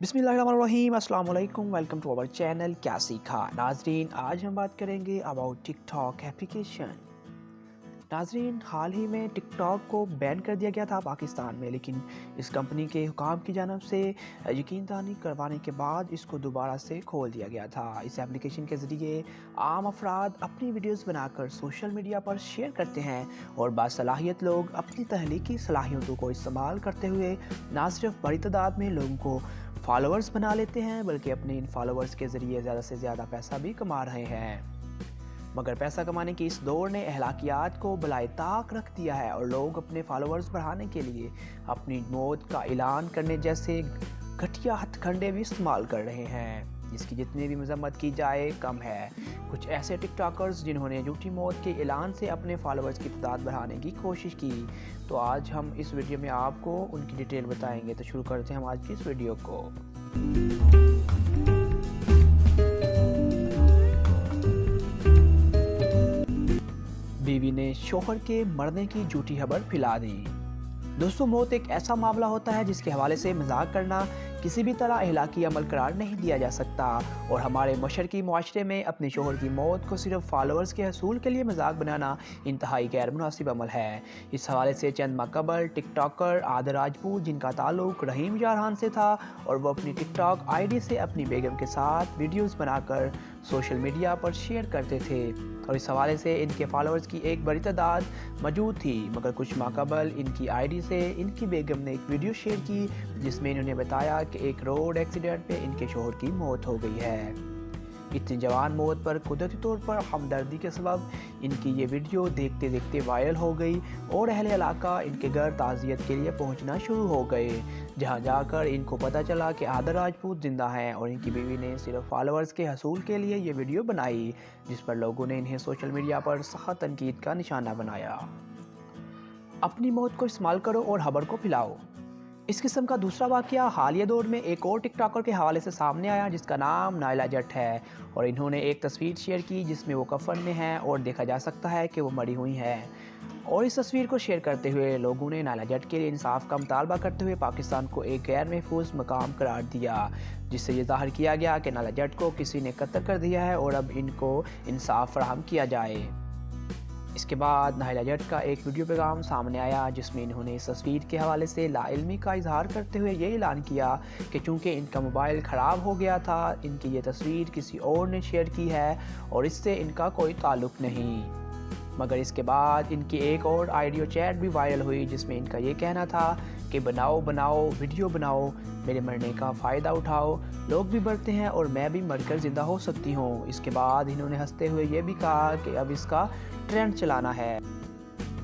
बिस्मिल्लाहिर्रहमानिर्रहीम, अस्सलाम वालेकुम, वेलकम टू आवर चैनल क्या सीखा। नाजरीन, आज हम बात करेंगे अबाउट टिकटॉक एप्लीकेशन। नाजरीन, हाल ही में टिकटॉक को बैन कर दिया गया था पाकिस्तान में, लेकिन इस कंपनी के हुकाम की जानब से यकीन दहानी करवाने के बाद इसको दोबारा से खोल दिया गया था। इस एप्लीकेशन के ज़रिए आम अफराद अपनी वीडियोस बनाकर सोशल मीडिया पर शेयर करते हैं और बासलाहियत लोग अपनी तहलीकी सलाहियतों को इस्तेमाल करते हुए ना सिर्फ बड़ी तादाद में लोगों को फॉलोअर्स बना लेते हैं, बल्कि अपने इन फॉलोअर्स के ज़रिए ज़्यादा से ज़्यादा पैसा भी कमा रहे हैं। मगर पैसा कमाने की इस दौर ने अहलाकियात को बलाए ताक रख दिया है और लोग अपने फॉलोअर्स बढ़ाने के लिए अपनी मौत का ऐलान करने जैसे घटिया हथकंडे भी इस्तेमाल कर रहे हैं, जिसकी जितनी भी मजम्मत की जाए कम है। कुछ ऐसे टिकटॉकर्स जिन्होंने झूठी मौत के ऐलान से अपने फॉलोअर्स की तादाद बढ़ाने की कोशिश की, तो आज हम इस वीडियो में आपको उनकी डिटेल बताएंगे। तो शुरू करते हैं हम आज की इस वीडियो को। बीवी ने शोहर के मरने की झूठी खबर फैला दी। दोस्तों, मौत एक ऐसा मामला होता है जिसके हवाले से मजाक करना किसी भी तरह अखलाकी अमल करार नहीं दिया जा सकता, और हमारे मशरकी मुआशरे में अपने शोहर की मौत को सिर्फ फॉलोअर्स के हसूल के लिए मजाक बनाना इंतहाई गैर मुनासिब अमल है। इस हवाले से चंद माह कबल टिकटॉकर आदिल राजपूत, जिनका ताल्लुक रहीम जारहान से था, और वो अपनी टिकटॉक आईडी से अपनी बेगम के साथ वीडियोस बनाकर सोशल मीडिया पर शेयर करते थे, और इस हवाले से इनके फॉलोअर्स की एक बड़ी तादाद मौजूद थी। मगर कुछ माह कबल इनकी आईडी से इनकी बेगम ने एक वीडियो शेयर की जिसमें इन्होंने बताया कि एक रोड एक्सीडेंट में इनके शोहर की मौत हो गई है। इतनी जवान मौत पर कुदरती तौर पर हमदर्दी के सबब इनकी ये वीडियो देखते देखते वायरल हो गई और अहले इलाका इनके घर ताज़ियत के लिए पहुंचना शुरू हो गए, जहां जाकर इनको पता चला कि आदिल राजपूत जिंदा हैं और इनकी बीवी ने सिर्फ फॉलोअर्स के हसूल के लिए ये वीडियो बनाई, जिस पर लोगों ने इन्हें सोशल मीडिया पर सख्त तनकीद का निशाना बनाया। अपनी मौत को इस्तेमाल करो और खबर को फैलाओ। इस किस्म का दूसरा वाक़या हालिया दौर में एक और टिकटॉकर के हवाले से सामने आया, जिसका नाम नायला जट है, और इन्होंने एक तस्वीर शेयर की जिसमें वो कफन में हैं और देखा जा सकता है कि वो मरी हुई हैं। और इस तस्वीर को शेयर करते हुए लोगों ने नायला जट के लिए इंसाफ का मुतालबा करते हुए पाकिस्तान को एक गैर महफूज मकाम करार दिया, जिससे ये ज़ाहिर किया गया कि नायला जट को किसी ने कत्ल कर दिया है और अब इनको इंसाफ फराहम किया जाए। इसके बाद नायला जट का एक वीडियो पैगाम सामने आया जिसमें इन्होंने इस तस्वीर के हवाले से लाइल्मी का इजहार करते हुए ये ऐलान किया कि चूँकि इनका मोबाइल ख़राब हो गया था, इनकी ये तस्वीर किसी और ने शेयर की है और इससे इनका कोई ताल्लुक़ नहीं। मगर इसके बाद इनकी एक और ऑडियो चैट भी वायरल हुई जिसमें इनका ये कहना था कि बनाओ बनाओ वीडियो बनाओ, मेरे मरने का फ़ायदा उठाओ, लोग भी मरते हैं और मैं भी मरकर ज़िंदा हो सकती हूँ। इसके बाद इन्होंने हंसते हुए ये भी कहा कि अब इसका ट्रेंड चलाना है।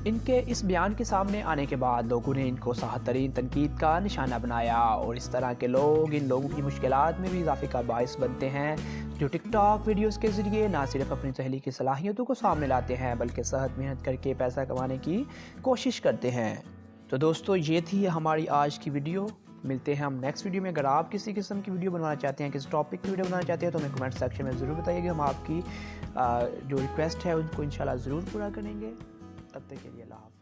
इनके इस बयान के सामने आने के बाद लोगों ने इनको सख्त तरीन तनकीद का निशाना बनाया, और इस तरह के लोग इन लोगों की मुश्किलात में भी इजाफे का बाइस बनते हैं, जो टिकटॉक वीडियोस के ज़रिए ना सिर्फ अपनी तहलीकी सलाहियतों को सामने लाते हैं बल्कि सख्त मेहनत करके पैसा कमाने की कोशिश करते हैं। तो दोस्तों, ये थी हमारी आज की वीडियो। मिलते हैं हम नेक्स्ट वीडियो में। अगर आप किसी किस्म की वीडियो बनवाना चाहते हैं, किस टॉपिक की वीडियो बनाना चाहते हैं, तो हमें कमेंट सेक्शन में ज़रूर बताइएगा। हम आपकी जो रिक्वेस्ट है उनको इंशाल्लाह ज़रूर पूरा करेंगे। तब तक के लिए अल्लाह हाफ़िज़।